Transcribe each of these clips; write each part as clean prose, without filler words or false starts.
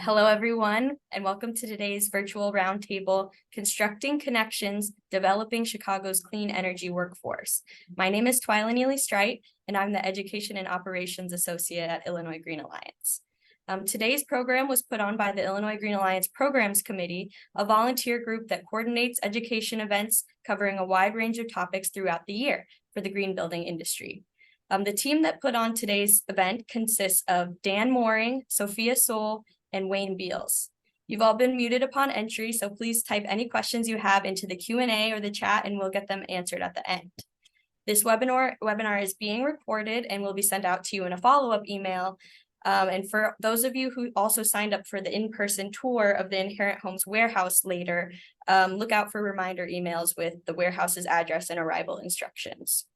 Hello, everyone, and welcome to today's virtual roundtable, Constructing Connections, Developing Chicago's Clean Energy Workforce. My name is Twyla Neely-Strite, and I'm the Education and Operations Associate at Illinois Green Alliance. Today's program was put on by the Illinois Green Alliance Programs Committee, a volunteer group that coordinates education events covering a wide range of topics throughout the year for the green building industry. The team that put on today's event consists of Dan Mooring, Sophia Soul, and Wayne Beals. You've all been muted upon entry, so please type any questions you have into the Q&A or the chat and we'll get them answered at the end. This webinar is being recorded and will be sent out to you in a follow-up email. And for those of you who also signed up for the in-person tour of the Inherent Homes warehouse later, look out for reminder emails with the warehouse's address and arrival instructions.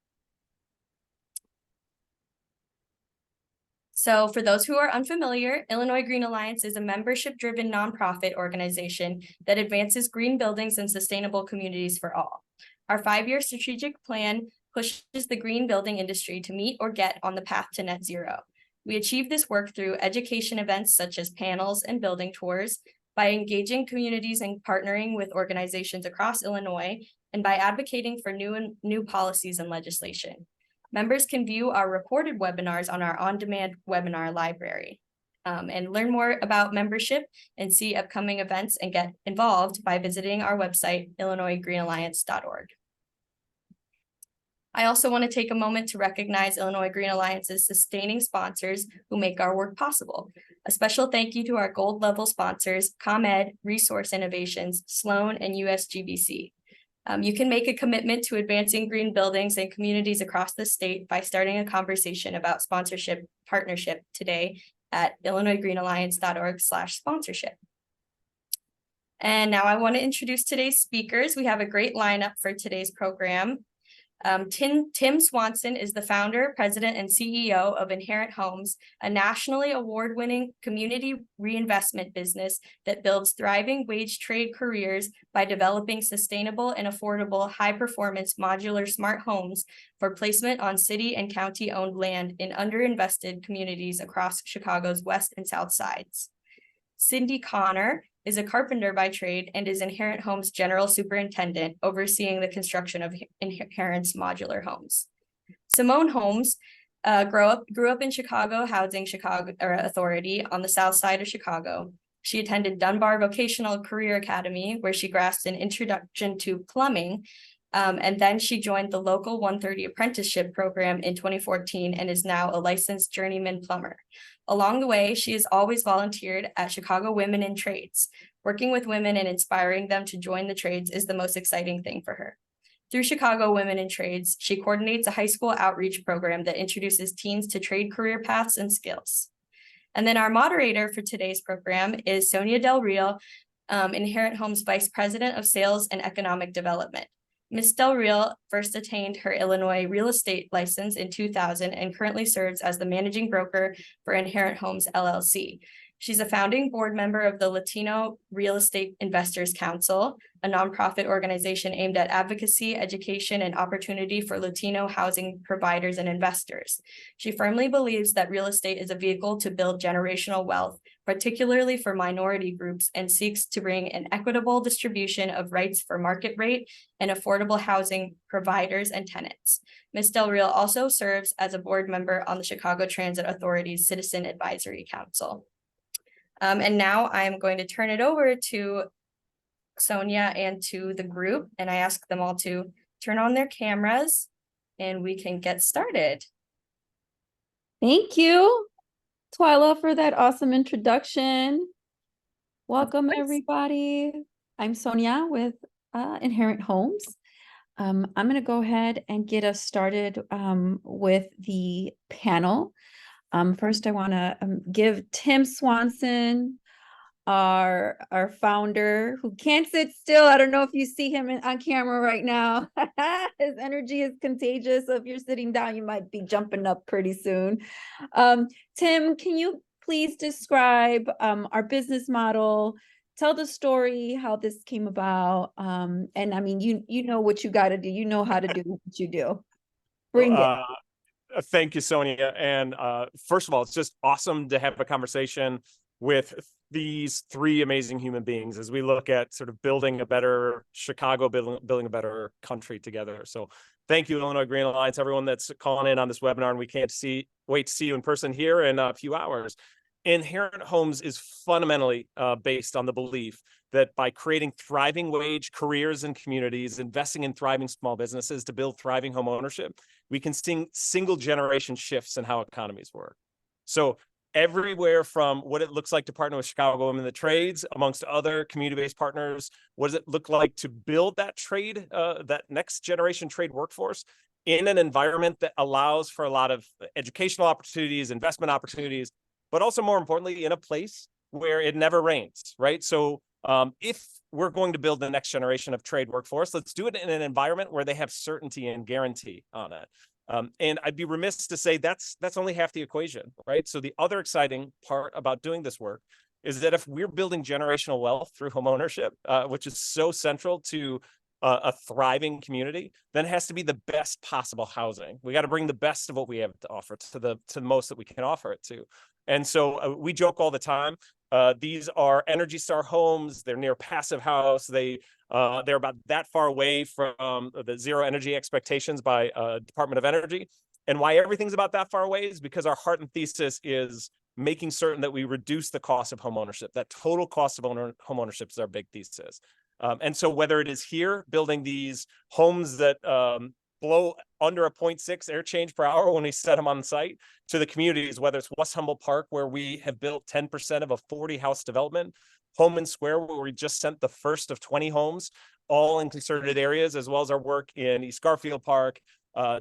So for those who are unfamiliar, Illinois Green Alliance is a membership-driven nonprofit organization that advances green buildings and sustainable communities for all. Our 5-year strategic plan pushes the green building industry to meet or get on the path to net zero. We achieve this work through education events such as panels and building tours, by engaging communities and partnering with organizations across Illinois, and by advocating for new policies and legislation. Members can view our recorded webinars on our on-demand webinar library and learn more about membership and see upcoming events and get involved by visiting our website, illinoisgreenalliance.org. I also want to take a moment to recognize Illinois Green Alliance's sustaining sponsors who make our work possible. A special thank you to our gold level sponsors, ComEd, Resource Innovations, Sloan, and USGBC. You can make a commitment to advancing green buildings and communities across the state by starting a conversation about sponsorship partnership today at illinoisgreenalliance.org/sponsorship. And now I want to introduce today's speakers. We have a great lineup for today's program. Tim Swanson is the founder, president, and CEO of Inherent Homes, a nationally award-winning community reinvestment business that builds thriving wage trade careers by developing sustainable and affordable high-performance modular smart homes for placement on city and county-owned land in underinvested communities across Chicago's west and south sides. Cindy Connor is a carpenter by trade and is Inherent Homes General Superintendent, overseeing the construction of Inherent's modular homes. Simone Holmes grew up in Chicago Housing Authority on the south side of Chicago. She attended Dunbar Vocational Career Academy, where she grasped an introduction to plumbing, and then she joined the local 130 apprenticeship program in 2014 and is now a licensed journeyman plumber. Along the way, she has always volunteered at Chicago Women in Trades. Working with women and inspiring them to join the trades is the most exciting thing for her. Through Chicago Women in Trades, she coordinates a high school outreach program that introduces teens to trade career paths and skills. And then our moderator for today's program is Sonia Del Real, Inherent Homes Vice President of Sales and Economic Development. Ms. Del Real first attained her Illinois real estate license in 2000 and currently serves as the managing broker for Inherent Homes LLC. She's a founding board member of the Latino Real Estate Investors Council, a nonprofit organization aimed at advocacy, education, and opportunity for Latino housing providers and investors. She firmly believes that real estate is a vehicle to build generational wealth, particularly for minority groups, and seeks to bring an equitable distribution of rights for market rate and affordable housing providers and tenants. Ms. Del Real also serves as a board member on the Chicago Transit Authority's Citizen Advisory Council. And now I'm going to turn it over to Sonia and to the group, and I ask them all to turn on their cameras and we can get started. Thank you, Twyla, for that awesome introduction. Welcome, everybody. I'm Sonia with Inherent Homes. I'm going to go ahead and get us started with the panel. First, I want to give Tim Swanson, our founder, who can't sit still. I don't know if you see him on camera right now. His energy is contagious. So if you're sitting down, you might be jumping up pretty soon. Tim, can you please describe our business model? Tell the story, how this came about. And I mean, you know what you got to do. You know how to do what you do. Bring it. Thank you, Sonia. And first of all, it's just awesome to have a conversation with these three amazing human beings as we look at sort of building a better Chicago, building a better country together. So thank you, Illinois Green Alliance, everyone that's calling in on this webinar, and we can't wait to see you in person here in a few hours. Inherent Homes is fundamentally based on the belief that by creating thriving wage careers and communities, investing in thriving small businesses to build thriving home ownership, we can see single generation shifts in how economies work. So everywhere from what it looks like to partner with Chicago Women in the Trades amongst other community-based partners, what does it look like to build that trade, that next generation trade workforce in an environment that allows for a lot of educational opportunities, investment opportunities, but also more importantly, in a place where it never rains, right? So if we're going to build the next generation of trade workforce, let's do it in an environment where they have certainty and guarantee on it. And I'd be remiss to say that's only half the equation, right? So the other exciting part about doing this work is that if we're building generational wealth through homeownership, which is so central to a thriving community, then it has to be the best possible housing. We got to bring the best of what we have to offer to the most that we can offer it to. And so we joke all the time. These are Energy Star homes. They're near Passive House. They're about that far away from the zero energy expectations by Department of Energy. And why everything's about that far away is because our heart and thesis is making certain that we reduce the cost of home ownership. That total cost of home ownership is our big thesis. And so whether it is here building these homes that blow under a 0.6 air change per hour when we set them on site, to the communities, whether it's West Humboldt Park, where we have built 10% of a 40 house development, Homan Square, where we just sent the first of 20 homes, all in concerted areas, as well as our work in East Garfield Park,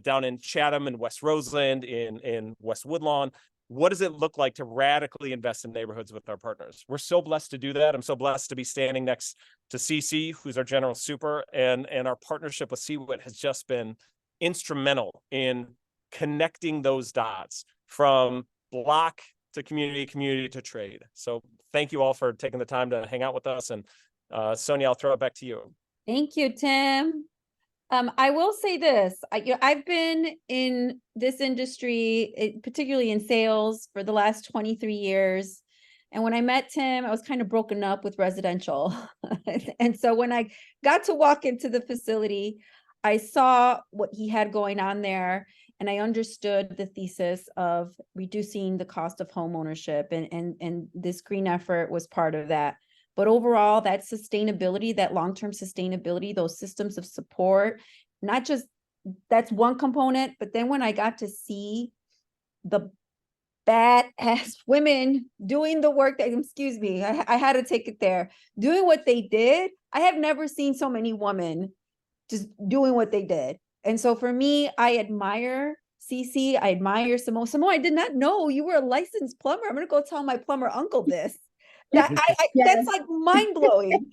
down in Chatham and West Roseland, in West Woodlawn. What does it look like to radically invest in neighborhoods with our partners? We're so blessed to do that. I'm so blessed to be standing next to CC, who's our general super, and our partnership with CWIT has just been instrumental in connecting those dots from block to community, community to trade. So thank you all for taking the time to hang out with us. And Sonia, I'll throw it back to you. Thank you, Tim. I will say this, I've been in this industry, particularly in sales, for the last 23 years. And when I met Tim, I was kind of broken up with residential. And so when I got to walk into the facility, I saw what he had going on there, and I understood the thesis of reducing the cost of home ownership, and this green effort was part of that. But overall, that sustainability, that long-term sustainability, those systems of support, not just, that's one component, but then when I got to see the badass women doing the work that, excuse me, I had to take it there, doing what they did, I have never seen so many women just doing what they did. And so for me, I admire CC, I admire Simone. Simone, I did not know you were a licensed plumber. I'm going to go tell my plumber uncle this. That Yes. That's like mind-blowing.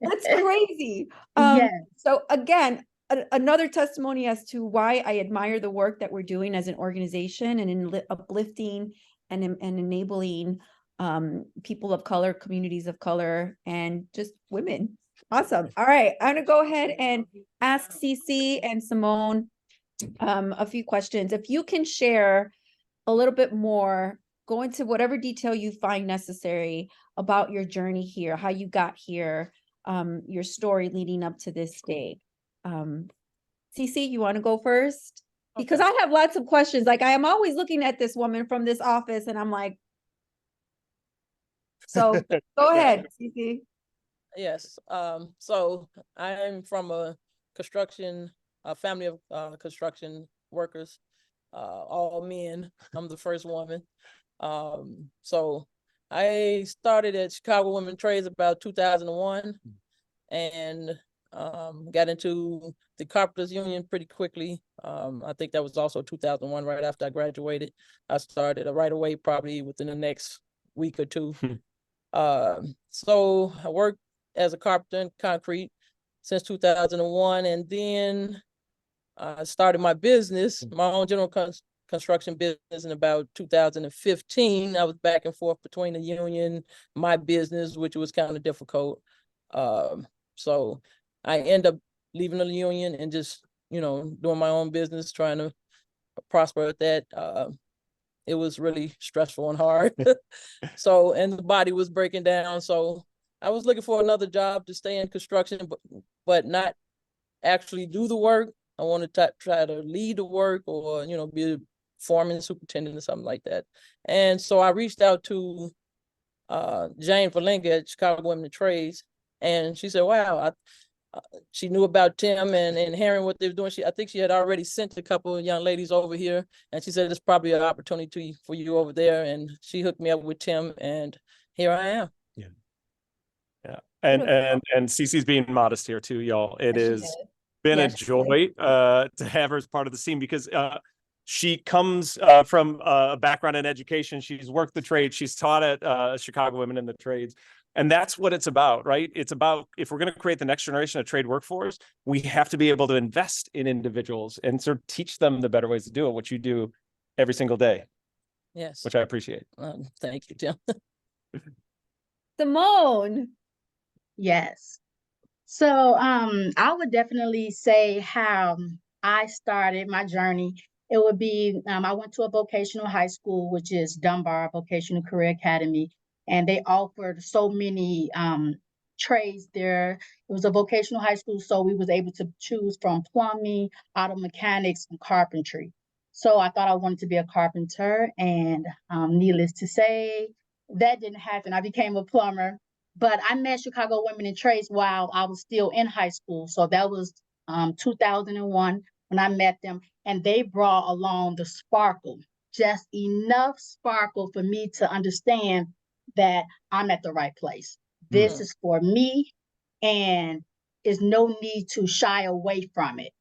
That's crazy. Yes. So again, another testimony as to why I admire the work that we're doing as an organization and in uplifting and enabling people of color, communities of color, and just women. Awesome. All right, I'm gonna go ahead and ask CC and Simone a few questions. If you can share a little bit more, go into whatever detail you find necessary about your journey here, how you got here, your story leading up to this day. CC, you want to go first? Because I have lots of questions. Like, I am always looking at this woman from this office and I'm like, so go ahead, CC. Yes. So I'm from a family of construction workers, all men. I'm the first woman. So I started at Chicago Women Trades about 2001 and got into the Carpenters Union pretty quickly. I think that was also 2001, right after I graduated. I started right away, probably within the next week or two. So I worked as a carpenter in concrete since 2001, and then I started my business, my own general construction business, in about 2015. I was back and forth between the union, my business, which was kind of difficult. So I ended up leaving the union and just, doing my own business, trying to prosper at that. it was really stressful and hard. So, and the body was breaking down. So I was looking for another job to stay in construction, but not actually do the work. I wanted to try to lead the work, or, you know, be a foreman, superintendent, or something like that. And so I reached out to Jane Verlinga at Chicago Women in Trades, and she said, wow, she knew about Tim and hearing what they were doing. I think she had already sent a couple of young ladies over here, and she said it's probably an opportunity for you over there. And she hooked me up with Tim, and here I am. Yeah. Yeah. And Cece's being modest here too, y'all. It Yes, she has is. been a Yes, she is. joy to have her as part of the team, because she comes from a background in education. She's worked the trade. She's taught at Chicago Women in the Trades. And that's what it's about, right? It's about, if we're going to create the next generation of trade workforce, we have to be able to invest in individuals and sort of teach them the better ways to do it, which you do every single day. Yes. Which I appreciate. Thank you, Tim. Simone. Yes. So I would definitely say how I started my journey. It would be I went to a vocational high school, which is Dunbar Vocational Career Academy, and they offered so many trades there. It was a vocational high school, so we was able to choose from plumbing, auto mechanics, and carpentry. So I thought I wanted to be a carpenter, and needless to say, that didn't happen. I became a plumber. But I met Chicago Women in Trades while I was still in high school. So that was 2001 when I met them. And they brought along the sparkle, just enough sparkle for me to understand that I'm at the right place. This is for me, and there's no need to shy away from it.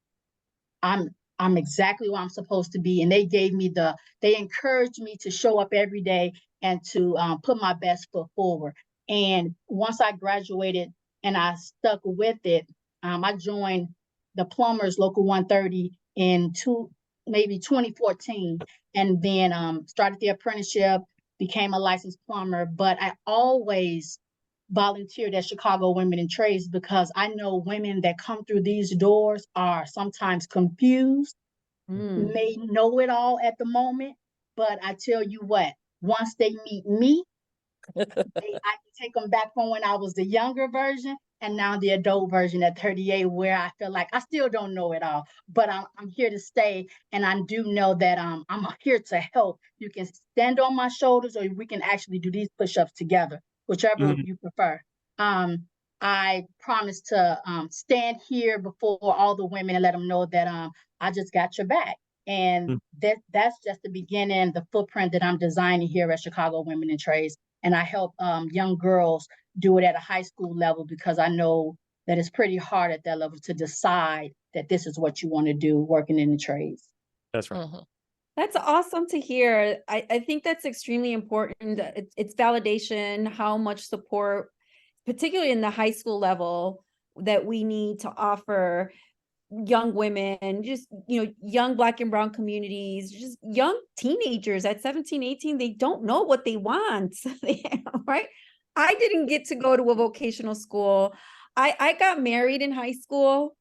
I'm exactly where I'm supposed to be. And they encouraged me to show up every day and to put my best foot forward. And once I graduated and I stuck with it, I joined the Plumbers Local 130 in maybe 2014, and then started the apprenticeship, became a licensed plumber. But I always volunteered at Chicago Women in Trades because I know women that come through these doors are sometimes confused, may know it all at the moment, but I tell you what, once they meet me, I can take them back from when I was the younger version and now the adult version at 38, where I feel like I still don't know it all, but I'm here to stay. And I do know that I'm here to help. You can stand on my shoulders, or we can actually do these push-ups together, whichever you prefer. I promise to stand here before all the women and let them know that I just got your back. And that's just the beginning, the footprint that I'm designing here at Chicago Women in Trades. And I help young girls do it at a high school level, because I know that it's pretty hard at that level to decide that this is what you want to do working in the trades. That's right. That's awesome to hear. I think that's extremely important. It's validation, how much support, particularly in the high school level, that we need to offer young women, just, young Black and brown communities, just young teenagers at 17, 18, they don't know what they want, right? I didn't get to go to a vocational school. I got married in high school,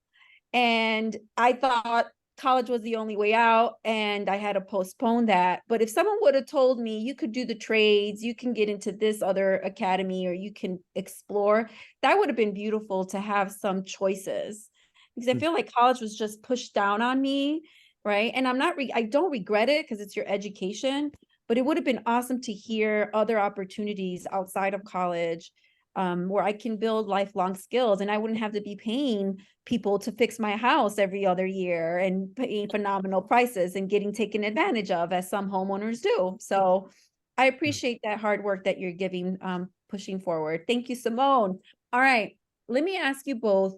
and I thought college was the only way out, and I had to postpone that. But if someone would have told me you could do the trades, you can get into this other academy, or you can explore, that would have been beautiful to have some choices. Because I feel like college was just pushed down on me, right? And I don't regret it, because it's your education, but it would have been awesome to hear other opportunities outside of college, where I can build lifelong skills, and I wouldn't have to be paying people to fix my house every other year and paying phenomenal prices and getting taken advantage of, as some homeowners do. So I appreciate that hard work that you're giving, pushing forward. Thank you, Simone. All right, let me ask you both.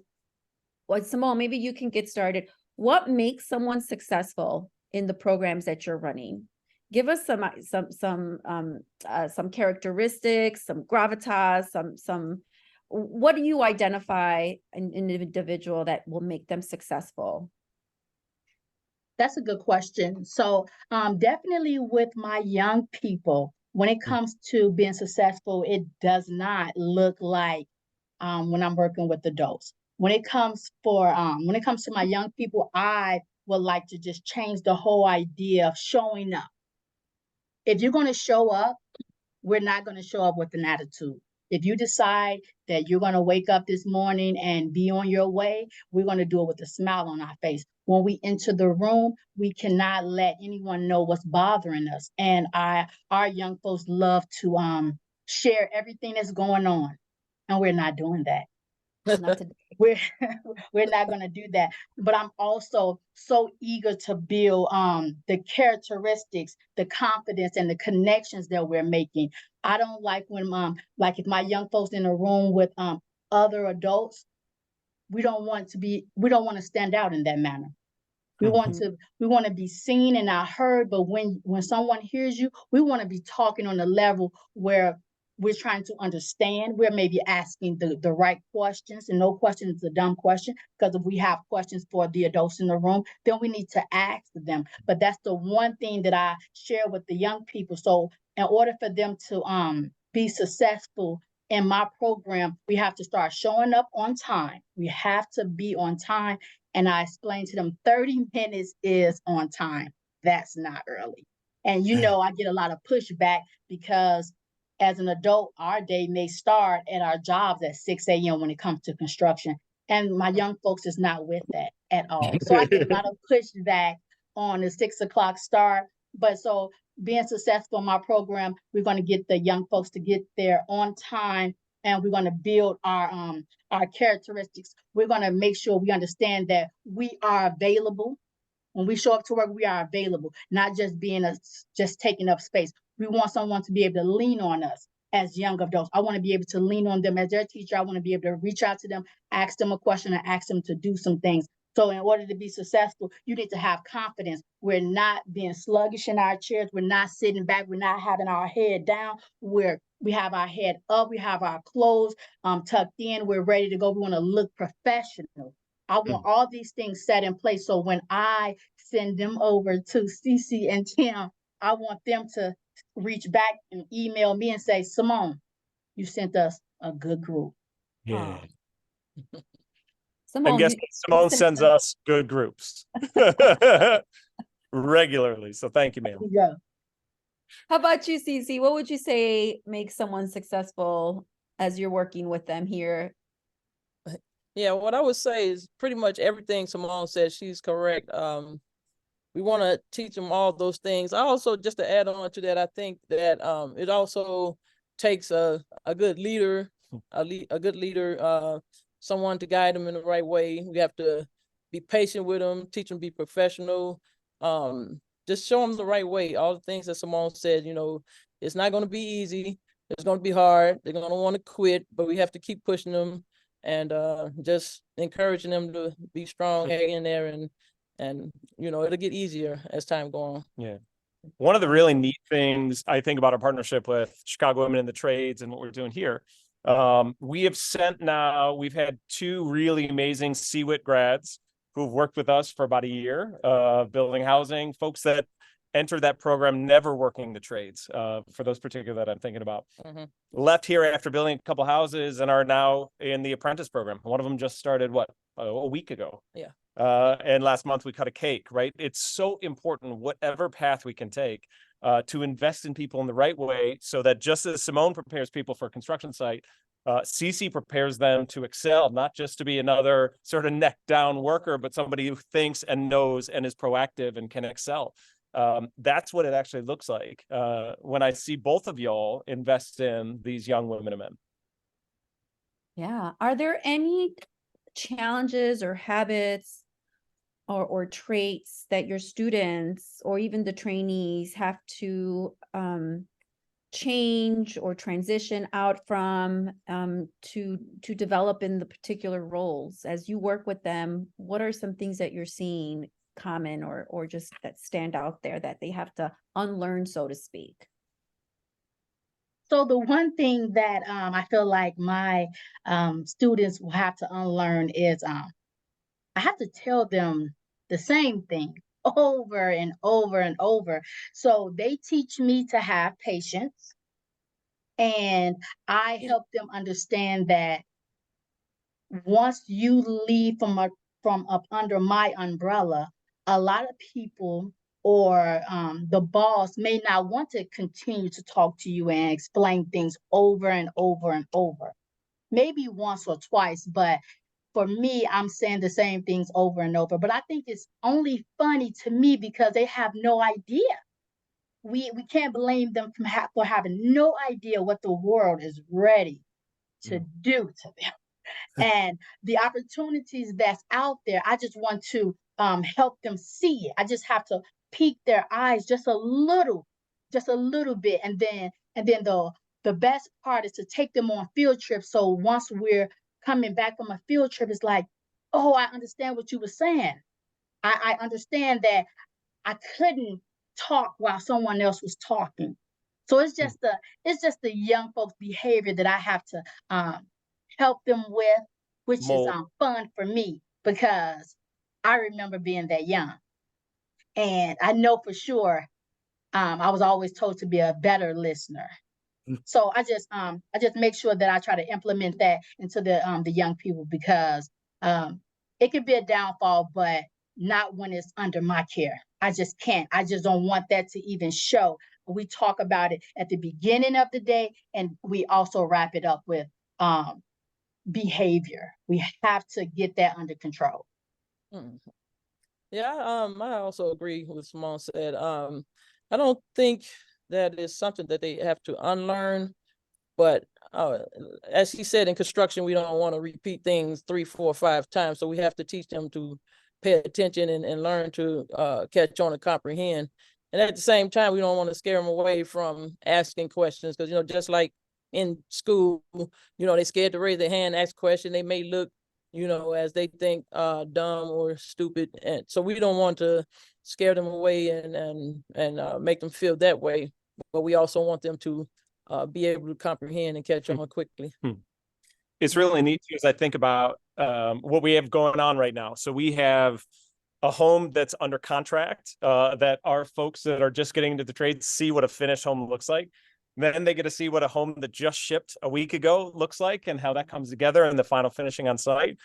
Well, Simone, maybe you can get started. What makes someone successful in the programs that you're running? Give us some characteristics, some gravitas, what do you identify an individual that will make them successful? That's a good question. So definitely with my young people, when it comes to being successful, it does not look like when I'm working with adults. When it comes to my young people, I would like to just change the whole idea of showing up. if you're going to show up, we're not going to show up with an attitude. If you decide that you're going to wake up this morning and be on your way, we're going to do it with a smile on our face. When we enter the room, we cannot let anyone know what's bothering us. And our young folks love to share everything that's going on, and we're not doing that. Not today. We're we're not going to do that. But I'm also so eager to build the characteristics, the confidence, and the connections that we're making. I don't like when like if my young folks in a room with other adults, we don't want to stand out in that manner. We want to be seen and not heard, but when someone hears you, we want to be talking on a level where we're trying to understand. We're maybe asking the right questions, and no question is a dumb question, because if we have questions for the adults in the room, then we need to ask them. But that's the one thing that I share with the young people. So in order for them to be successful in my program, we have to start showing up on time. We have to be on time. And I explained to them 30 minutes is on time. That's not early. And I get a lot of pushback because as an adult, our day may start at our jobs at 6 a.m. when it comes to construction. And my young folks is not with that at all. So I get a lot of pushback on the 6 o'clock start. But so being successful in my program, we're going to get the young folks to get there on time, and we're going to build our characteristics. We're going to make sure we understand that we are available. When we show up to work, we are available, not just just taking up space. We want someone to be able to lean on us as young adults. I want to be able to lean on them as their teacher. I want to be able to reach out to them, ask them a question, and ask them to do some things. So in order to be successful, you need to have confidence. We're not being sluggish in our chairs. We're not sitting back. We're not having our head down. We have our head up. We have our clothes tucked in. We're ready to go. We want to look professional. I want all these things set in place. So when I send them over to Cece and Tim, I want them to reach back and email me and say, Simone, you sent us a good group. Yeah. Simone, And guess you- what? Simone you sends sent- us good groups regularly. So thank you, ma'am. Yeah. How about you, Cece? What would you say makes someone successful as you're working with them here? Yeah, what I would say is pretty much everything Simone said. She's correct. We want to teach them all those things. I also, just to add on to that, I think that it also takes a good leader, a good leader, someone to guide them in the right way. We have to be patient with them, teach them to be professional, just show them the right way. All the things that Simone said, it's not going to be easy. It's going to be hard. They're going to want to quit, but we have to keep pushing them and just encouraging them to be strong, hang in there, and it'll get easier as time goes on. Yeah. One of the really neat things I think about our partnership with Chicago Women in the Trades and what we're doing here, we've had 2 really amazing CWIT grads who've worked with us for about a year, building housing, folks that entered that program never working the trades, for those particular that I'm thinking about. Left here after building a couple houses and are now in the apprentice program. One of them just started, a week ago. Yeah. And last month we cut a cake, right? It's so important, whatever path we can take, to invest in people in the right way, so that just as Simone prepares people for a construction site, Cece prepares them to excel, not just to be another sort of neck down worker, but somebody who thinks and knows and is proactive and can excel. That's what it actually looks like when I see both of y'all invest in these young women and men. Yeah. Are there any challenges or habits or traits that your students or even the trainees have to change or transition out from to develop in the particular roles? As you work with them, what are some things that you're seeing common or just that stand out there that they have to unlearn, so to speak? So the one thing that I feel like my students will have to unlearn is I have to tell them the same thing over and over and over. So they teach me to have patience, and I help them understand that once you leave from up under my umbrella, a lot of people or the boss may not want to continue to talk to you and explain things over and over and over. Maybe once or twice, but for me, I'm saying the same things over and over. But I think it's only funny to me because they have no idea. We can't blame them for having no idea what the world is ready to do to them. And the opportunities that's out there, I just want to help them see it. I just have to pique their eyes just a little bit, and then the best part is to take them on field trips. So once we're coming back from a field trip, it's like, oh, I understand what you were saying. I understand that I couldn't talk while someone else was talking. So it's just the young folks' behavior that I have to help them with, which is fun for me because I remember being that young, and I know for sure I was always told to be a better listener. So I just make sure that I try to implement that into the young people because it could be a downfall, but not when it's under my care. I just can't. I just don't want that to even show. We talk about it at the beginning of the day, and we also wrap it up with behavior. We have to get that under control. Yeah, I also agree with Simone said. I don't think that is something that they have to unlearn, but as he said, in construction, we don't want to repeat things 3, 4, 5 times. So we have to teach them to pay attention and learn to catch on and comprehend. And at the same time, we don't want to scare them away from asking questions because, just like in school, they're scared to raise their hand, ask a question. They may look, as they think dumb or stupid. And so we don't want to scare them away and make them feel that way. But we also want them to be able to comprehend and catch on quickly. It's really neat as I think about what we have going on right now. So we have a home that's under contract that our folks that are just getting into the trades see what a finished home looks like. Then they get to see what a home that just shipped a week ago looks like and how that comes together and the final finishing on site.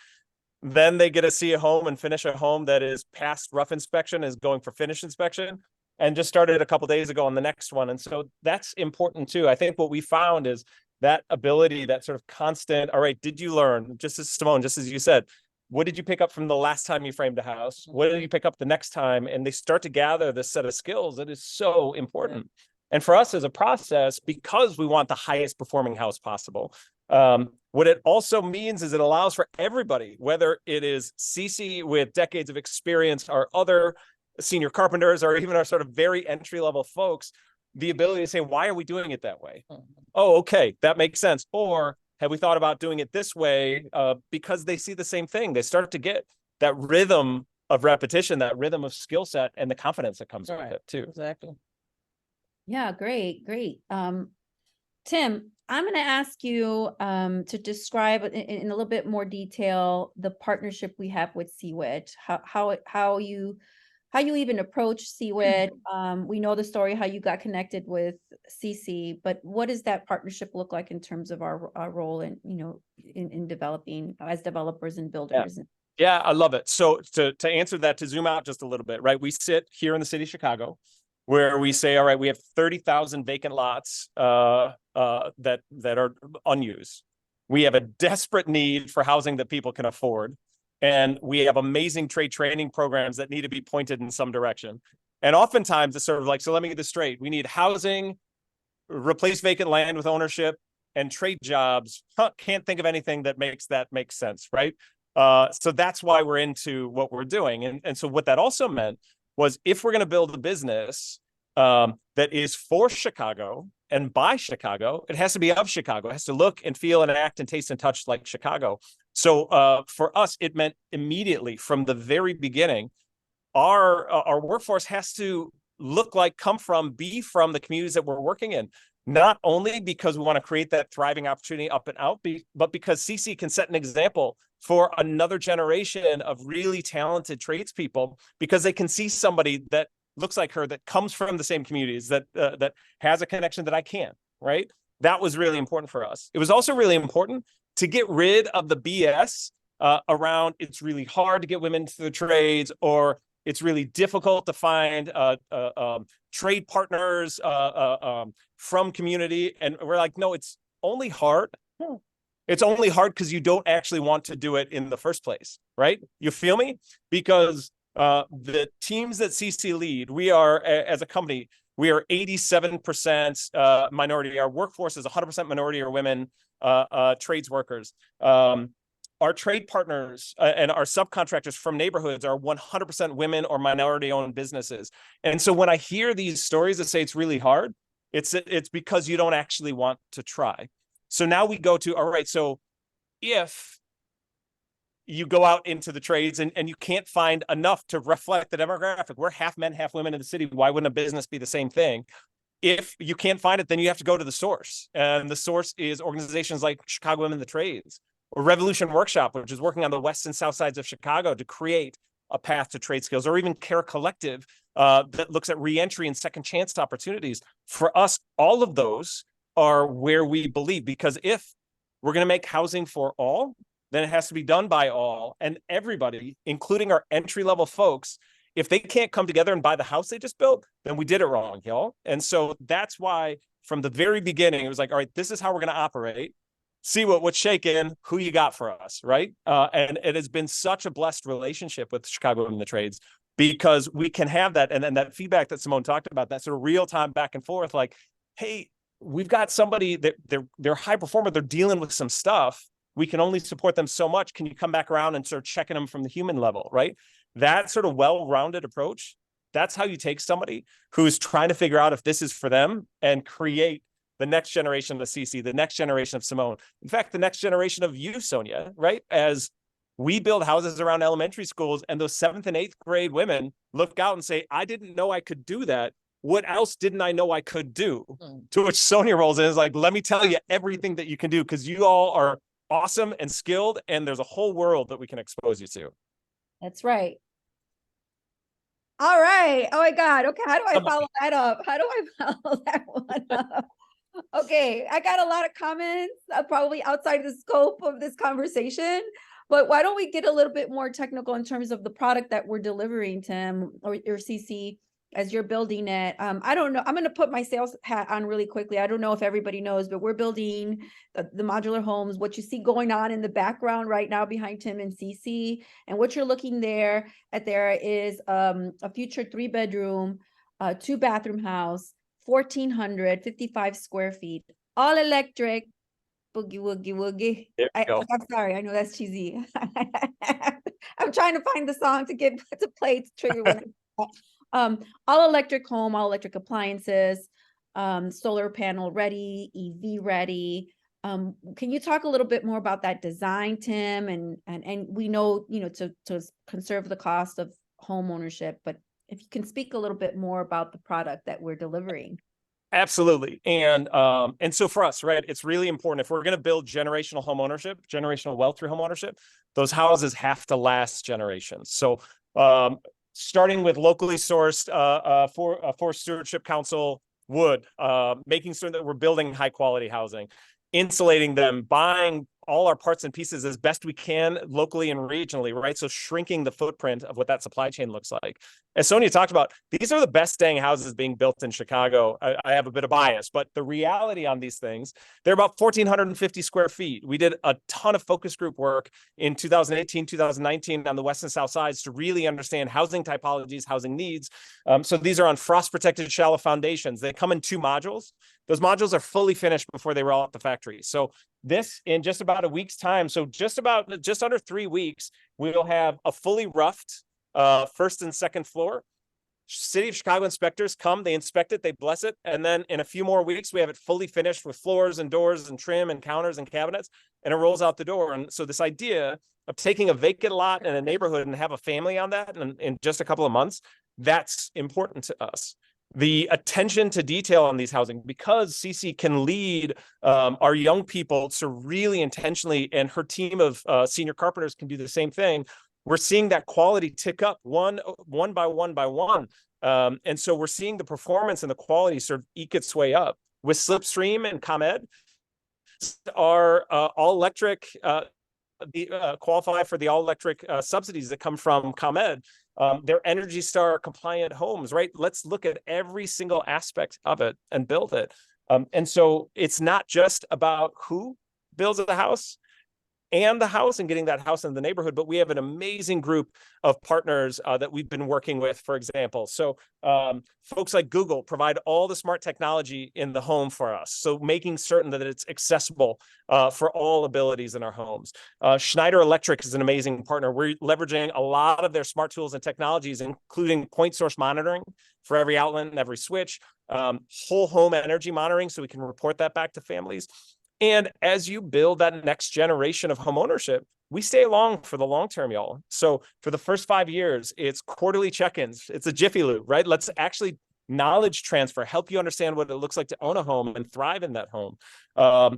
Then they get to see a home and finish a home that is past rough inspection, is going for finish inspection, and just started a couple of days ago on the next one. And so that's important too. I think what we found is that ability, that sort of constant, all right, did you learn? Just as Simone, just as you said, what did you pick up from the last time you framed a house? What did you pick up the next time? And they start to gather this set of skills that is so important. And for us as a process, because we want the highest performing house possible, what it also means is it allows for everybody, whether it is CC with decades of experience or other senior carpenters or even our sort of very entry-level folks, the ability to say, why are we doing it that way? Oh, okay, that makes sense. Or have we thought about doing it this way? Because they see the same thing. They start to get that rhythm of repetition, that rhythm of skill set, and the confidence that comes with it too. Exactly. Yeah, great. Tim, I'm going to ask you to describe in a little bit more detail the partnership we have with CWIT, how you even approach CWIT. We know the story, how you got connected with CC, but what does that partnership look like in terms of our role in, in developing as developers and builders? Yeah, I love it. So to answer that, to zoom out just a little bit, right? We sit here in the city of Chicago, where we say, all right, we have 30,000 vacant lots that are unused. We have a desperate need for housing that people can afford. And we have amazing trade training programs that need to be pointed in some direction. And oftentimes it's sort of like, so let me get this straight. We need housing, replace vacant land with ownership, and trade jobs. Can't think of anything that makes sense, right? So that's why we're into what we're doing. And so what that also meant was if we're going to build a business that is for Chicago and by Chicago, it has to be of Chicago. It has to look and feel and act and taste and touch like Chicago. So for us, it meant immediately from the very beginning, our workforce has to look like, be from the communities that we're working in. Not only because we want to create that thriving opportunity up and out, but because CC can set an example for another generation of really talented tradespeople, because they can see somebody that looks like her, that comes from the same communities, that has a connection that I can't, right? That was really important for us. It was also really important to get rid of the BS around it's really hard to get women to the trades, or It's really difficult to find trade partners from community. And we're like, no, it's only hard. It's only hard because you don't actually want to do it in the first place, right? You feel me? Because the teams that CC lead, we are, as a company, we are 87% minority. Our workforce is 100% minority or women trades workers. Our trade partners and our subcontractors from neighborhoods are 100% women or minority-owned businesses. And so when I hear these stories that say it's really hard, it's because you don't actually want to try. So now we go to, all right, so if you go out into the trades and you can't find enough to reflect the demographic, we're half men, half women in the city. Why wouldn't a business be the same thing? If you can't find it, then you have to go to the source. And the source is organizations like Chicago Women in the Trades, or Revolution Workshop, which is working on the west and south sides of Chicago to create a path to trade skills, or even Care Collective that looks at reentry and second chance opportunities. For us, all of those are where we believe, because if we're going to make housing for all, then it has to be done by all, and everybody, including our entry-level folks. If they can't come together and buy the house they just built, then we did it wrong, y'all. And so that's why from the very beginning, it was like, all right, this is how we're going to operate. See what's shaking, who you got for us, right? And it has been such a blessed relationship with Chicago in the Trades, because we can have that. And then that feedback that Simone talked about, that sort of real time back and forth, like, hey, we've got somebody that they're high performer, they're dealing with some stuff. We can only support them so much. Can you come back around and start checking them from the human level, right? That sort of well-rounded approach, that's how you take somebody who's trying to figure out if this is for them and create the next generation of CC, the next generation of Simone. In fact, the next generation of you, Sonia, right? As we build houses around elementary schools, and those 7th and 8th grade women look out and say, I didn't know I could do that. What else didn't I know I could do? To which Sonia rolls in and is like, let me tell you everything that you can do, because you all are awesome and skilled, and there's a whole world that we can expose you to. That's right. All right. Oh my God. Okay. How do I follow that up? How do I follow that one up? Okay. I got a lot of comments, probably outside the scope of this conversation, but why don't we get a little bit more technical in terms of the product that we're delivering, Tim, or CC, as you're building it. I don't know. I'm going to put my sales hat on really quickly. I don't know if everybody knows, but we're building the modular homes. What you see going on in the background right now behind Tim and CC, and what you're looking there is a future 3-bedroom, 2-bathroom house, 1,455 square feet, all electric. Boogie woogie woogie. I'm sorry, I know that's cheesy. I'm trying to find the song to play to trigger one. All electric home, all electric appliances, solar panel ready, EV ready. Can you talk a little bit more about that design, Tim? And we know, to conserve the cost of home ownership, but if you can speak a little bit more about the product that we're delivering. Absolutely. And so for us, right, it's really important, if we're going to build generational home ownership, generational wealth through home ownership, those houses have to last generations. So starting with locally sourced Forest Stewardship Council wood, making sure that we're building high quality housing, insulating them, buying all our parts and pieces as best we can locally and regionally, right? So shrinking the footprint of what that supply chain looks like. As Sonia talked about, these are the best dang houses being built in Chicago. I have a bit of bias, but the reality on these things, they're about 1,450 square feet. We did a ton of focus group work in 2018, 2019 on the west and south sides to really understand housing typologies, housing needs. So these are on frost protected shallow foundations. They come in 2 modules. Those modules are fully finished before they roll out the factory. So this, in just about a week's time, so just under 3 weeks, we'll have a fully roughed first and second floor. City of Chicago inspectors come, they inspect it, they bless it, and then in a few more weeks, we have it fully finished with floors and doors and trim and counters and cabinets, and it rolls out the door. And so this idea of taking a vacant lot in a neighborhood and have a family on that in just a couple of months, that's important to us. The attention to detail on these housing, because CC can lead our young people to really intentionally, and her team of senior carpenters can do the same thing. We're seeing that quality tick up one by one. And so we're seeing the performance and the quality sort of eke its way up. With Slipstream and ComEd, are all electric, qualify for the all electric subsidies that come from ComEd. They're Energy Star compliant homes, right? Let's look at every single aspect of it and build it. And so it's not just about who builds the house and getting that house in the neighborhood, but we have an amazing group of partners that we've been working with, for example. So folks like Google provide all the smart technology in the home for us. So making certain that it's accessible for all abilities in our homes. Schneider Electric is an amazing partner. We're leveraging a lot of their smart tools and technologies, including point source monitoring for every outlet and every switch, whole home energy monitoring, so we can report that back to families. And as you build that next generation of homeownership, we stay along for the long term, y'all. So for the first 5 years, it's quarterly check-ins. It's a Jiffy Lube, right? Let's actually knowledge transfer, help you understand what it looks like to own a home and thrive in that home.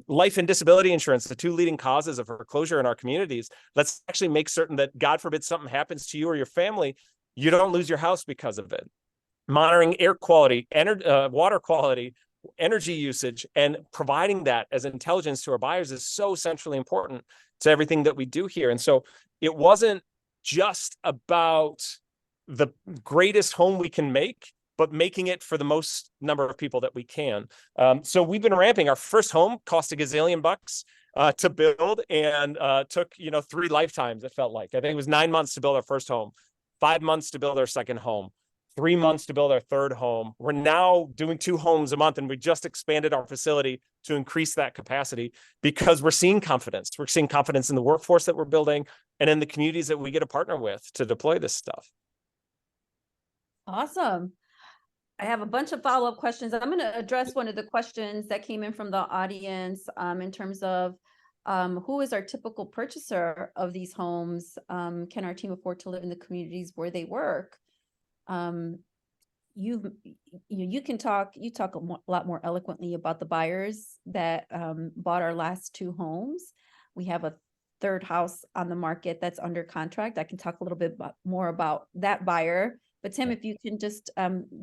Life and disability insurance, the two leading causes of foreclosure in our communities. Let's actually make certain that, God forbid, something happens to you or your family, you don't lose your house because of it. Monitoring air quality, water quality, energy usage, and providing that as intelligence to our buyers is so centrally important to everything that we do here. And so it wasn't just about the greatest home we can make, but making it for the most number of people that we can. So we've been ramping. Our first home cost $1 gazillion to build, and took 3 lifetimes, it felt like. I think it was 9 months to build our first home, 5 months to build our second home, 3 months to build our third home. We're now doing 2 homes a month, and we just expanded our facility to increase that capacity because we're seeing confidence. We're seeing confidence in the workforce that we're building and in the communities that we get to partner with to deploy this stuff. Awesome. I have a bunch of follow-up questions. I'm going to address one of the questions that came in from the audience in terms of who is our typical purchaser of these homes? Can our team afford to live in the communities where they work? You talk a lot more eloquently about the buyers that bought our last 2 homes. We have a third house on the market that's under contract. I can talk a little bit more about that buyer. But Tim, if you can just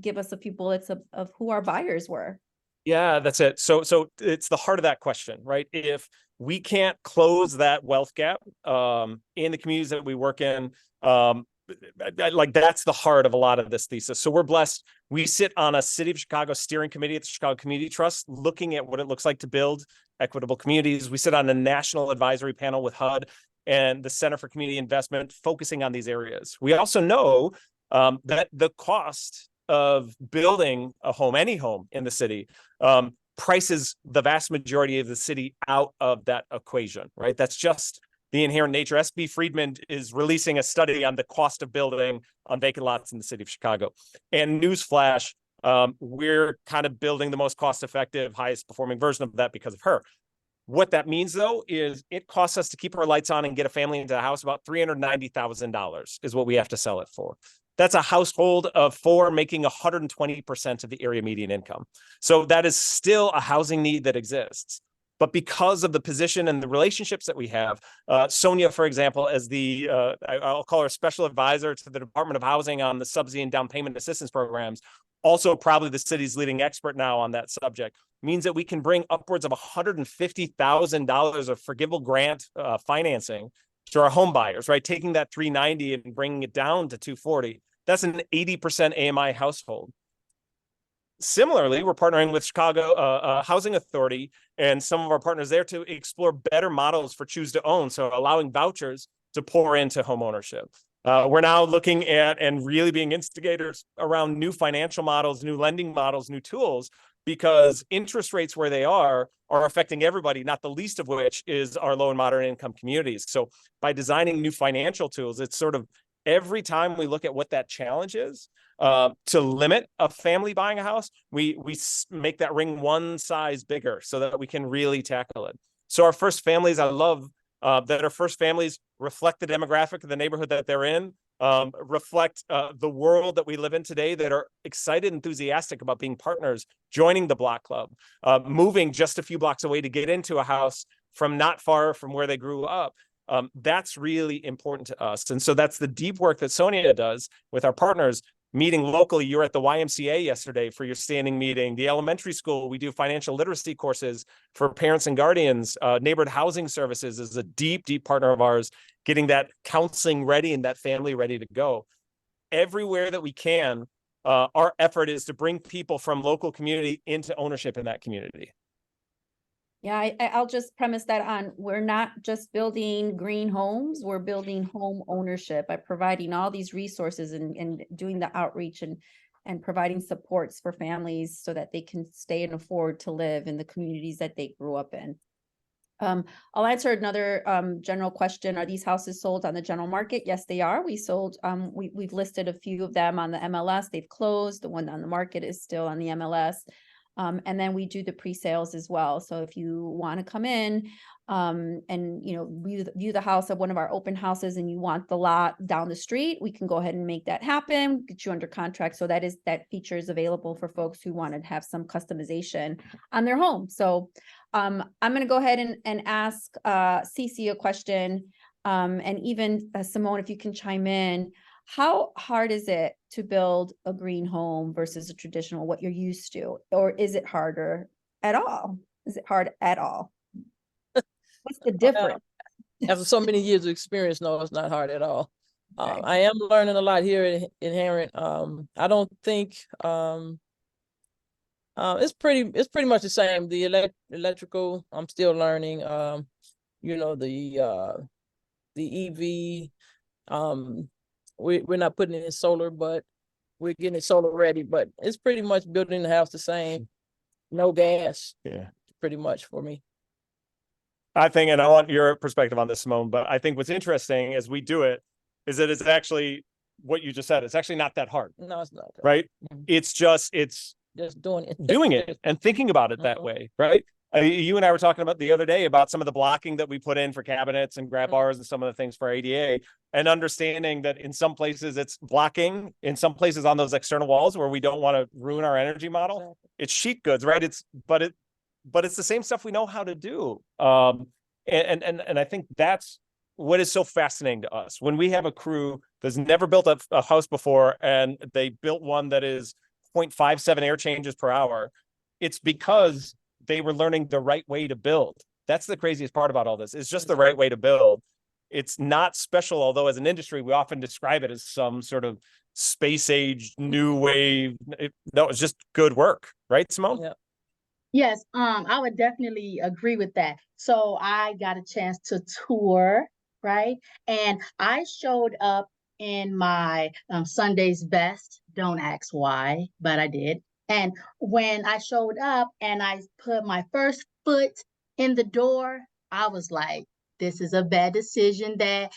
give us a few bullets of who our buyers were. Yeah, that's it. So it's the heart of that question, right? If we can't close that wealth gap in the communities that we work in, like that's the heart of a lot of this thesis. So we're blessed. We sit on a City of Chicago steering committee at the Chicago Community Trust, looking at what it looks like to build equitable communities. We sit on a national advisory panel with HUD and the Center for Community Investment, focusing on these areas. We also know that the cost of building a home, any home in the city, prices the vast majority of the city out of that equation, right? That's just the inherent nature. SB Friedman is releasing a study on the cost of building on vacant lots in the city of Chicago. And newsflash, we're kind of building the most cost-effective, highest performing version of that because of her. What that means, though, is it costs us to keep our lights on and get a family into the house about $390,000 is what we have to sell it for. That's a household of 4 making 120% of the area median income. So that is still a housing need that exists. But because of the position and the relationships that we have, Sonia, for example, as the, I'll call her special advisor to the Department of Housing on the subsidy and down payment assistance programs, also probably the city's leading expert now on that subject, means that we can bring upwards of $150,000 of forgivable grant financing to our home buyers, right? Taking that $390 and bringing it down to $240. That's an 80% AMI household. Similarly, we're partnering with Chicago Housing Authority and some of our partners there to explore better models for choose to own. So allowing vouchers to pour into home ownership. We're now looking at and really being instigators around new financial models, new lending models, new tools, because interest rates where they are affecting everybody, not the least of which is our low and moderate income communities. So by designing new financial tools, it's sort of every time we look at what that challenge is, to limit a family buying a house, we make that ring one size bigger so that we can really tackle it. So our first families, I love that our first families reflect the demographic of the neighborhood that they're in, reflect the world that we live in today, that are excited, enthusiastic about being partners, joining the block club, moving just a few blocks away to get into a house from not far from where they grew up. That's really important to us. And so that's the deep work that Sonia does with our partners, meeting locally. You were at the YMCA yesterday for your standing meeting. The elementary school, we do financial literacy courses for parents and guardians. Neighborhood housing services is a deep, deep partner of ours, getting that counseling ready and that family ready to go. everywhere that we can, our effort is to bring people from local community into ownership in that community. Yeah, I'll just premise that on, we're not just building green homes, we're building home ownership by providing all these resources and doing the outreach and providing supports for families so that they can stay and afford to live in the communities that they grew up in. I'll answer another general question. Are these houses sold on the general market? Yes, they are. We sold, we've listed a few of them on the MLS. They've closed. The one on the market is still on the MLS. And then we do the pre-sales as well. So if you want to come in and view the house at one of our open houses and you want the lot down the street, we can go ahead and make that happen, get you under contract. So that feature is available for folks who want to have some customization on their home. So I'm going to go ahead and ask Cece a question, and even Simone, if you can chime in. How hard is it to build a green home versus a traditional, what you're used to? Or is it harder at all? Is it hard at all? What's the difference? After so many years of experience, no, it's not hard at all. Okay. I am learning a lot here in Inherent. I don't think it's pretty much the same. The electrical, I'm still learning. The EV, we're not putting it in solar, but we're getting it solar ready. But it's pretty much building the house the same. No gas. Yeah. Pretty much for me. I think, and I want your perspective on this, Simone, but I think what's interesting as we do it is that it's actually what you just said. It's actually not that hard, No, it's not. right? Mhm. It's Just doing it. doing it and thinking about it that Mhm. way, right? You and I were talking about the other day about some of the blocking that we put in for cabinets and grab bars and some of the things for ADA, and understanding that in some places it's blocking, in some places on those external walls where we don't want to ruin our energy model. Exactly. It's sheet goods, right? But it's the same stuff we know how to do. And I think that's what is so fascinating to us. When we have a crew that's never built a house before and they built one that is 0.57 air changes per hour, it's because they were learning the right way to build. That's the craziest part about all this. It's just the right way to build. It's not special, although as an industry, we often describe it as some sort of space age, new wave. No, it's just good work, right, Simone? Yeah. Yes, I would definitely agree with that. So I got a chance to tour, right? And I showed up in my Sunday's best. Don't ask why, but I did. And when I showed up and I put my first foot in the door, I was like, this is a bad decision that,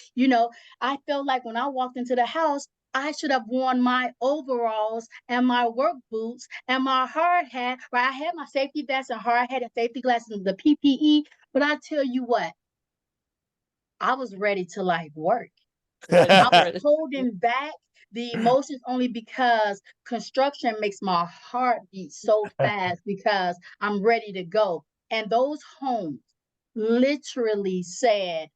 I felt like when I walked into the house, I should have worn my overalls and my work boots and my hard hat, right? I had my safety vest and hard hat and safety glasses and the PPE, but I tell you what, I was ready to work. I was holding back the emotions only because construction makes my heart beat so fast because I'm ready to go. And those homes literally said,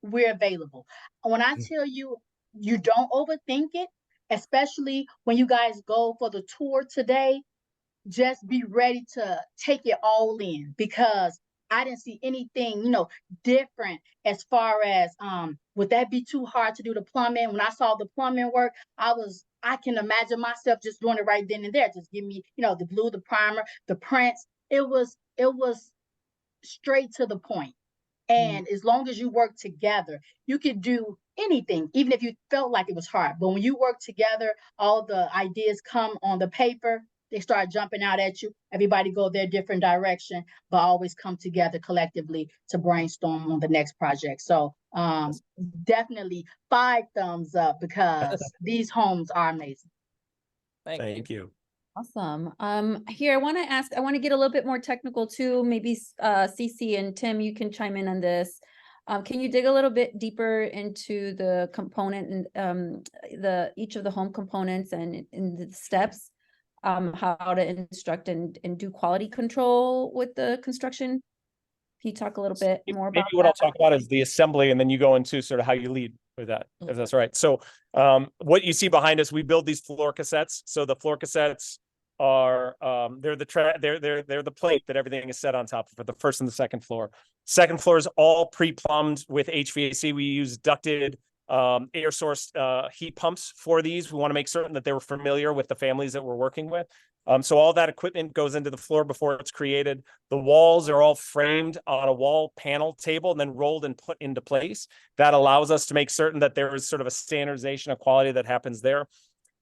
we're available. When I tell you, you don't overthink it, especially when you guys go for the tour today, just be ready to take it all in because I didn't see anything, different as far as would that be too hard to do the plumbing? When I saw the plumbing work, I can imagine myself just doing it right then and there. Just give me, the glue, the primer, the prints. It was straight to the point. And as long as you work together, you could do anything, even if you felt like it was hard. But when you work together, all the ideas come on the paper, they start jumping out at you. Everybody go their different direction, but always come together collectively to brainstorm on the next project. So definitely 5 thumbs up because these homes are amazing. Thank you. you. Awesome. Here, I want to get a little bit more technical too. Maybe Cece and Tim, you can chime in on this. Can you dig a little bit deeper into the component and each of the home components and in the steps, how to instruct and do quality control with the construction? Can you talk a little bit more Maybe about what that? I'll talk about is the assembly, and then you go into sort of how you lead with that, if that's right. So what you see behind us, we build these floor cassettes. So the floor cassettes are they're the plate that everything is set on top for the first and the second floor. Second floor is all pre-plumbed with HVAC. We use ducted air source heat pumps for these. We want to make certain that they were familiar with the families that we're working with. So all that equipment goes into the floor before it's created. The walls are all framed on a wall panel table and then rolled and put into place. That allows us to make certain that there is sort of a standardization of quality that happens there.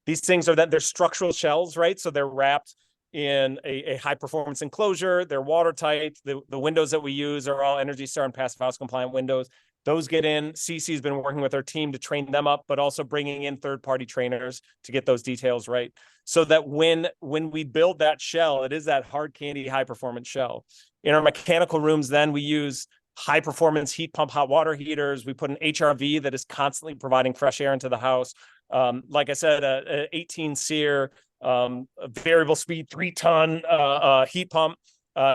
These things are that they're structural shells, right? So they're wrapped in a high performance enclosure. They're watertight. The windows that we use are all Energy Star and Passive House compliant windows. Those get in. CC's been working with our team to train them up, but also bringing in third-party trainers to get those details right. So that when we build that shell, it is that hard candy, high performance shell. In our mechanical rooms, then we use high performance heat pump hot water heaters. We put an HRV that is constantly providing fresh air into the house. Like I said, a 18 SEER, a variable speed 3-ton heat pump.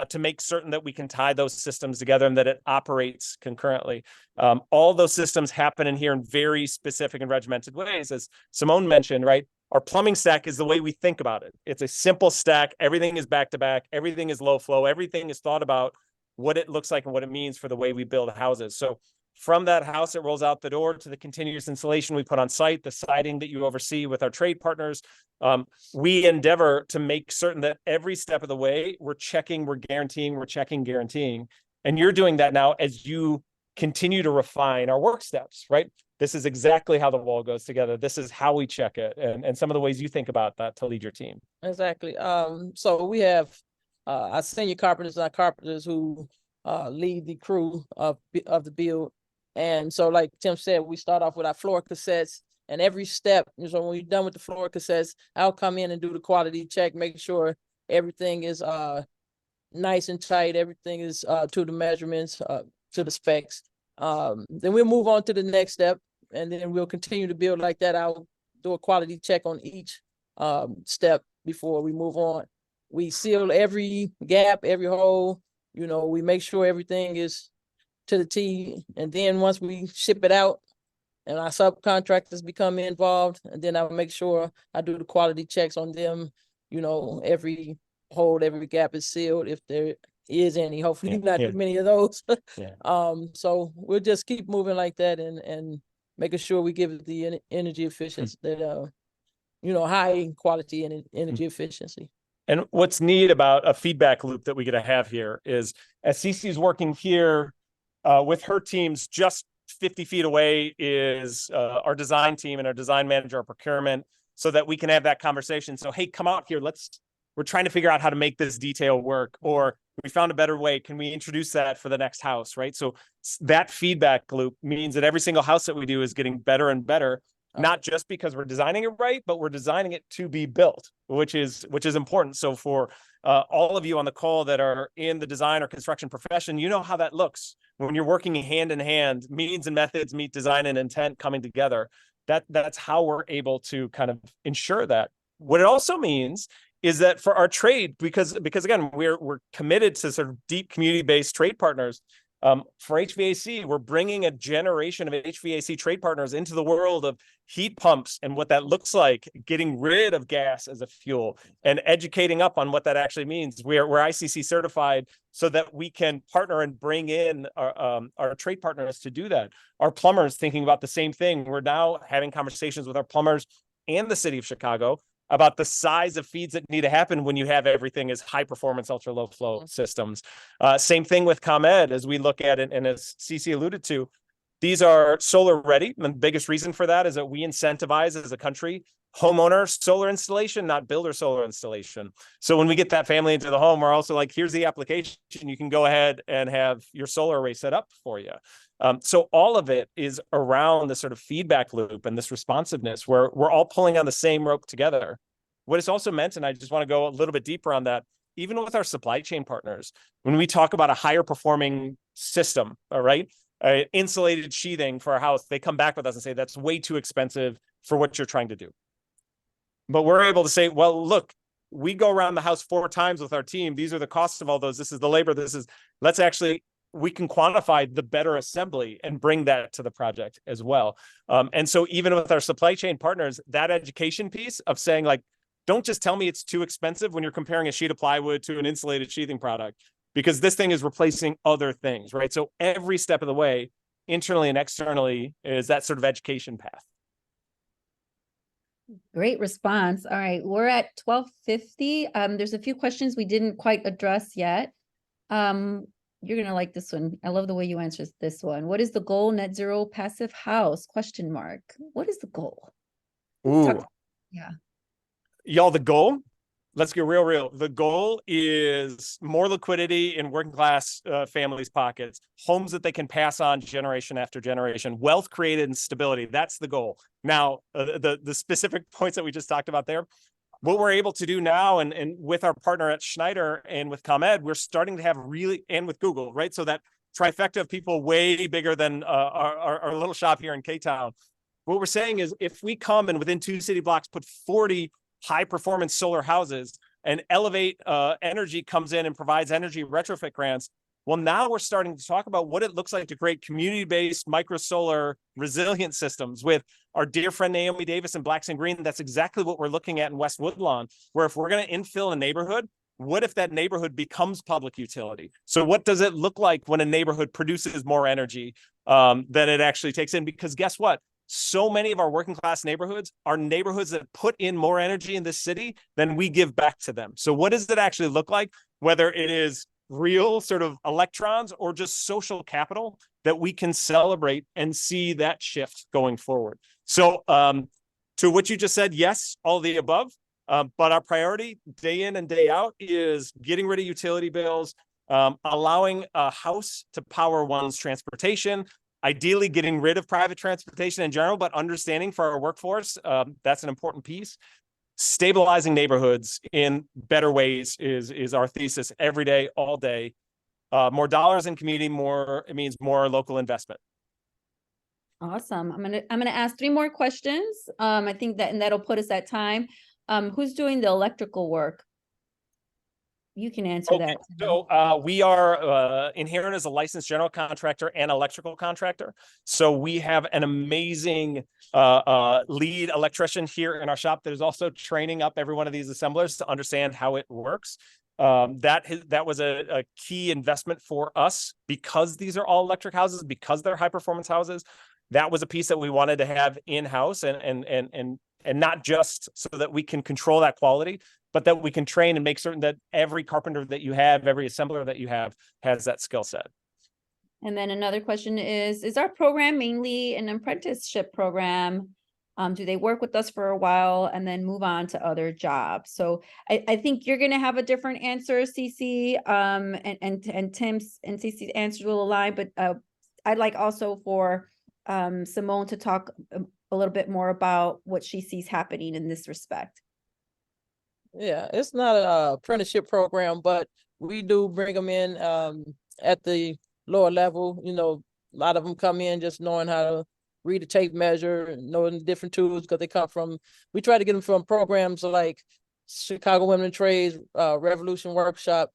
To make certain that we can tie those systems together and that it operates concurrently. All those systems happen in here in very specific and regimented ways. As Simone mentioned, right? Our plumbing stack is the way we think about it. It's a simple stack. Everything is back to back. Everything is low flow. Everything is thought about what it looks like and what it means for the way we build houses. So from that house, it rolls out the door to the continuous installation we put on site, the siding that you oversee with our trade partners. We endeavor to make certain that every step of the way, we're checking, we're guaranteeing, we're checking, guaranteeing. And you're doing that now as you continue to refine our work steps, right? This is exactly how the wall goes together. This is how we check it. And some of the ways you think about that to lead your team. Exactly. So we have our senior carpenters and our carpenters who lead the crew of the build. And so like Tim said, we start off with our floor cassettes, and every step, so when we're done with the floor cassettes, I'll come in and do the quality check, make sure everything is nice and tight, everything is to the measurements, to the specs. Then we'll move on to the next step, and then we'll continue to build like that. I'll do a quality check on each step before we move on. We seal every gap, every hole, we make sure everything is to the T, and then once we ship it out and our subcontractors become involved, and then I'll make sure I do the quality checks on them. Every hole, every gap is sealed if there is any, hopefully not too many of those. So we'll just keep moving like that and making sure we give it the energy efficiency that high quality and energy efficiency. And what's neat about a feedback loop that we get to have here is as CC is working here with her teams, just 50 feet away is our design team and our design manager, our procurement, so that we can have that conversation. So, hey, come out here. We're trying to figure out how to make this detail work, or we found a better way. Can we introduce that for the next house, right? So that feedback loop means that every single house that we do is getting better and better, not just because we're designing it right, but we're designing it to be built, which is important. So for all of you on the call that are in the design or construction profession, you know how that looks when you're working hand in hand, means and methods meet design and intent coming together. That's how we're able to kind of ensure that. What it also means is that for our trade, because again, we're committed to sort of deep community-based trade partners. For HVAC, we're bringing a generation of HVAC trade partners into the world of heat pumps and what that looks like, getting rid of gas as a fuel and educating up on what that actually means. We're ICC certified so that we can partner and bring in our trade partners to do that. Our plumbers thinking about the same thing. We're now having conversations with our plumbers and the city of Chicago about the size of feeds that need to happen when you have everything as high performance, ultra low flow systems. Same thing with ComEd as we look at it, and as CC alluded to, these are solar ready. And the biggest reason for that is that we incentivize as a country homeowner solar installation, not builder solar installation. So when we get that family into the home, we're also like, here's the application. You can go ahead and have your solar array set up for you. So all of it is around the sort of feedback loop and this responsiveness where we're all pulling on the same rope together. What it's also meant, and I just want to go a little bit deeper on that, even with our supply chain partners, when we talk about a higher performing system, all right, insulated sheathing for our house, they come back with us and say, that's way too expensive for what you're trying to do. But we're able to say, well, look, we go around the house 4 times with our team. These are the costs of all those. This is the labor. We can quantify the better assembly and bring that to the project as well. And so even with our supply chain partners, that education piece of saying like, don't just tell me it's too expensive when you're comparing a sheet of plywood to an insulated sheathing product, because this thing is replacing other things, right? So every step of the way, internally and externally is that sort of education path. Great response. All right, we're at 12:50. There's a few questions we didn't quite address yet. You're gonna like this one. I love the way you answered this one. What is the goal? Net zero passive house? Question mark. What is the goal? Ooh, Yeah. y'all, the goal, let's get real. The goal is more liquidity in working class families' pockets, homes that they can pass on generation after generation, wealth created and stability. That's the goal. Now, the specific points that we just talked about there, what we're able to do now, and with our partner at Schneider and with ComEd, we're starting to have really, and with Google, right? So that trifecta of people way bigger than our little shop here in K-Town. What we're saying is if we come and within 2 city blocks put 40 high performance solar houses and Elevate Energy comes in and provides energy retrofit grants, well, now we're starting to talk about what it looks like to create community-based micro solar resilient systems with our dear friend Naomi Davis and Blacks and Green. That's exactly what we're looking at in West Woodlawn, where if we're going to infill a neighborhood, what if that neighborhood becomes public utility? So what does it look like when a neighborhood produces more energy than it actually takes in? Because guess what? So many of our working class neighborhoods are neighborhoods that put in more energy in this city than we give back to them. So what does it actually look like? Whether it is real sort of electrons or just social capital that we can celebrate and see that shift going forward. So to what you just said, yes, all the above. But our priority day in and day out is getting rid of utility bills, allowing a house to power one's transportation, ideally getting rid of private transportation in general, but understanding for our workforce, that's an important piece. Stabilizing neighborhoods in better ways is our thesis every day, all day. More dollars in community, it means more local investment. Awesome. I'm gonna ask 3 more questions. I think that'll put us at time. Who's doing the electrical work? You can answer that. So we are inherent as a licensed general contractor and electrical contractor. So we have an amazing lead electrician here in our shop that is also training up every one of these assemblers to understand how it works. That was a key investment for us because these are all electric houses, because they're high performance houses. That was a piece that we wanted to have in-house and not just so that we can control that quality, but that we can train and make certain that every carpenter that you have, every assembler that you have has that skill set. And then another question is our program mainly an apprenticeship program? Do they work with us for a while and then move on to other jobs? So I think you're going to have a different answer, Cece, and Tim's and Cece's answers will align, but I'd like also for Simone to talk a little bit more about what she sees happening in this respect. Yeah, it's not an apprenticeship program, but we do bring them in at the lower level. You know, a lot of them come in just knowing how to read a tape measure, knowing the different tools because we try to get them from programs like Chicago Women in Trades, Revolution Workshop.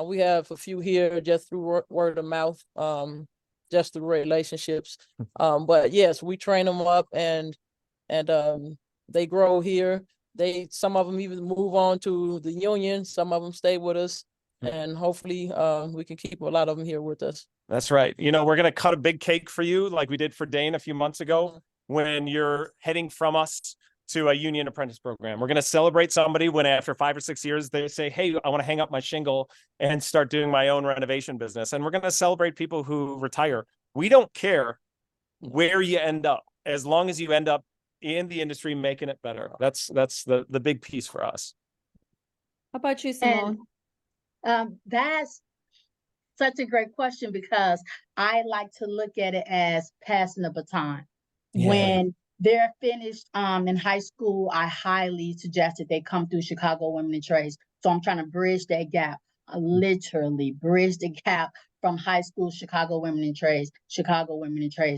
We have a few here just through word of mouth, just through relationships. But yes, we train them up and they grow here. Some of them even move on to the union. Some of them stay with us, and hopefully we can keep a lot of them here with us. That's right. You know, we're going to cut a big cake for you like we did for Dane a few months ago when you're heading from us to a union apprentice program. We're going to celebrate somebody when after 5 or 6 years, they say, hey, I want to hang up my shingle and start doing my own renovation business. And we're going to celebrate people who retire. We don't care where you end up, as long as you end up in the industry making it better. That's the big piece for us. How about you, Simone? And that's such a great question because I like to look at it as passing the baton. Yeah. When they're finished in high school, I highly suggest that they come through Chicago Women in Trades. So I'm trying to bridge that gap, literally bridge the gap from high school, Chicago Women in Trades,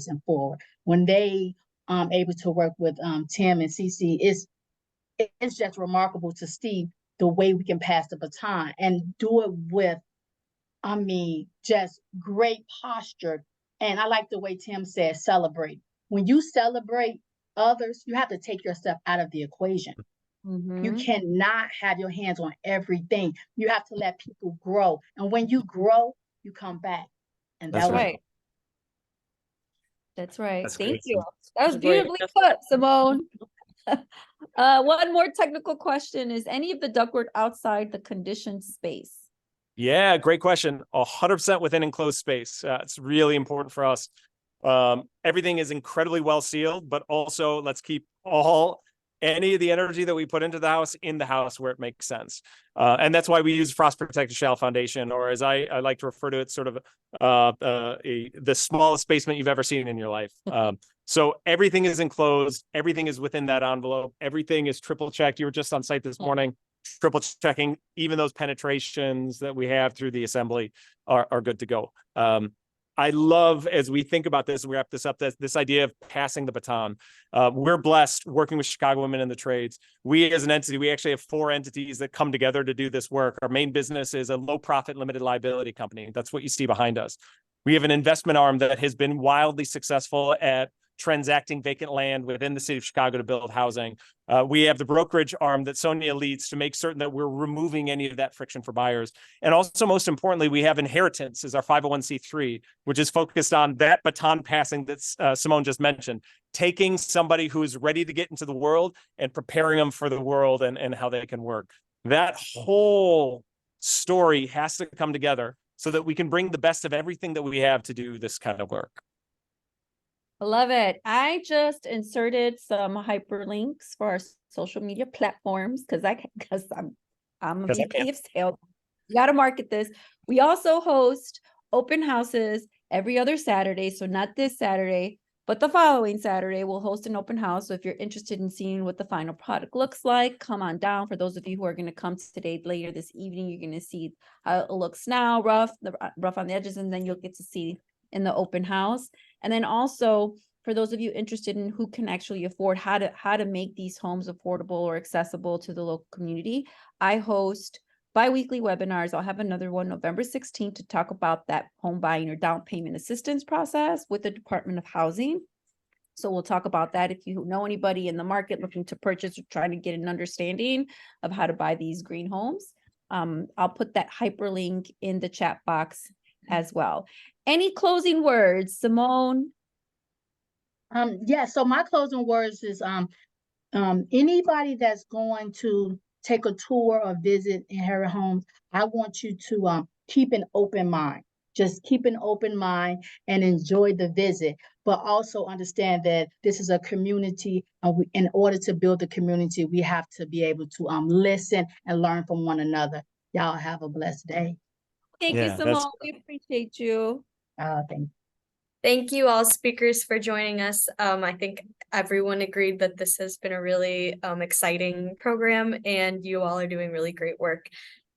and forward. When they able to work with Tim and Cece, it's just remarkable to see the way we can pass the baton and do it with, just great posture. And I like the way Tim said, celebrate. When you celebrate others, you have to take yourself out of the equation. You cannot have your hands on everything. You have to let people grow. And when you grow, you come back. And That's that was right. That's right. That's Thank great. you. That was That's great. beautifully put, Simone. One more technical question. Is any of the ductwork outside the conditioned space? Yeah, great question. 100% within enclosed space. It's really important for us. Everything is incredibly well sealed, but also let's keep any of the energy that we put into the house in the house where it makes sense. And that's why we use frost protected shell foundation, or as I like to refer to it, sort of the smallest basement you've ever seen in your life. So everything is enclosed, everything is within that envelope, everything is triple checked. You were just on site this morning, triple checking, even those penetrations that we have through the assembly are good to go. I love, as we think about this, we wrap this up, this idea of passing the baton. We're blessed working with Chicago Women in the Trades. We as an entity, we actually have 4 entities that come together to do this work. Our main business is a low profit, limited liability company. That's what you see behind us. We have an investment arm that has been wildly successful at transacting vacant land within the city of Chicago to build housing. We have the brokerage arm that Sonia leads to make certain that we're removing any of that friction for buyers. And also, most importantly, we have Inheritance as our 501c3, which is focused on that baton passing that Simone just mentioned, taking somebody who is ready to get into the world and preparing them for the world and how they can work. That whole story has to come together so that we can bring the best of everything that we have to do this kind of work. I love it. I just inserted some hyperlinks for our social media platforms because I'm a VP of sales. You got to market this. We also host open houses every other Saturday. So not this Saturday, but the following Saturday, we'll host an open house. So if you're interested in seeing what the final product looks like, come on down. For those of you who are going to come today, later this evening, you're going to see how it looks now, rough on the edges, and then you'll get to see in the open house. And then also for those of you interested in who can actually afford how to make these homes affordable or accessible to the local community, I host bi-weekly webinars. I'll have another one November 16th to talk about that home buying or down payment assistance process with the Department of Housing. So we'll talk about that. If you know anybody in the market looking to purchase or trying to get an understanding of how to buy these green homes, I'll put that hyperlink in the chat box as well. Any closing words, Simone? Yeah, so my closing words is anybody that's going to take a tour or visit Inherit Homes, I want you to keep an open mind. Just keep an open mind and enjoy the visit, but also understand that this is a community. In order to build a community, we have to be able to listen and learn from one another. Y'all have a blessed day. Thank you, Simone. We appreciate you. Thank you. Thank you all speakers for joining us. I think everyone agreed that this has been a really exciting program and you all are doing really great work.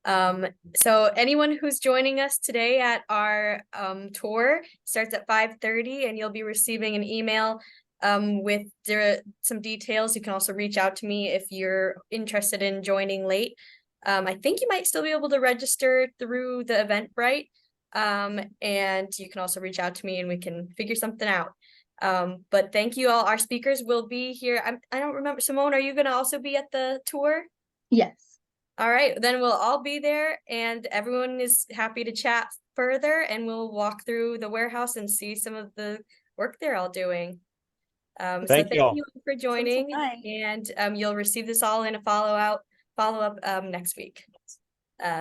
So anyone who's joining us today at our tour starts at 5:30 and you'll be receiving an email with some details. You can also reach out to me if you're interested in joining late. I think you might still be able to register through the Eventbrite. And you can also reach out to me and we can figure something out. But thank you all. Our speakers will be here. I don't remember, Simone, are you going to also be at the tour? Yes. All right, then we'll all be there and everyone is happy to chat further and we'll walk through the warehouse and see some of the work they're all doing. So thank you for joining and you'll receive this all in a follow-up next week.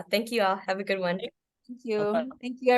Thank you all. Have a good one. Thank you. Thank you.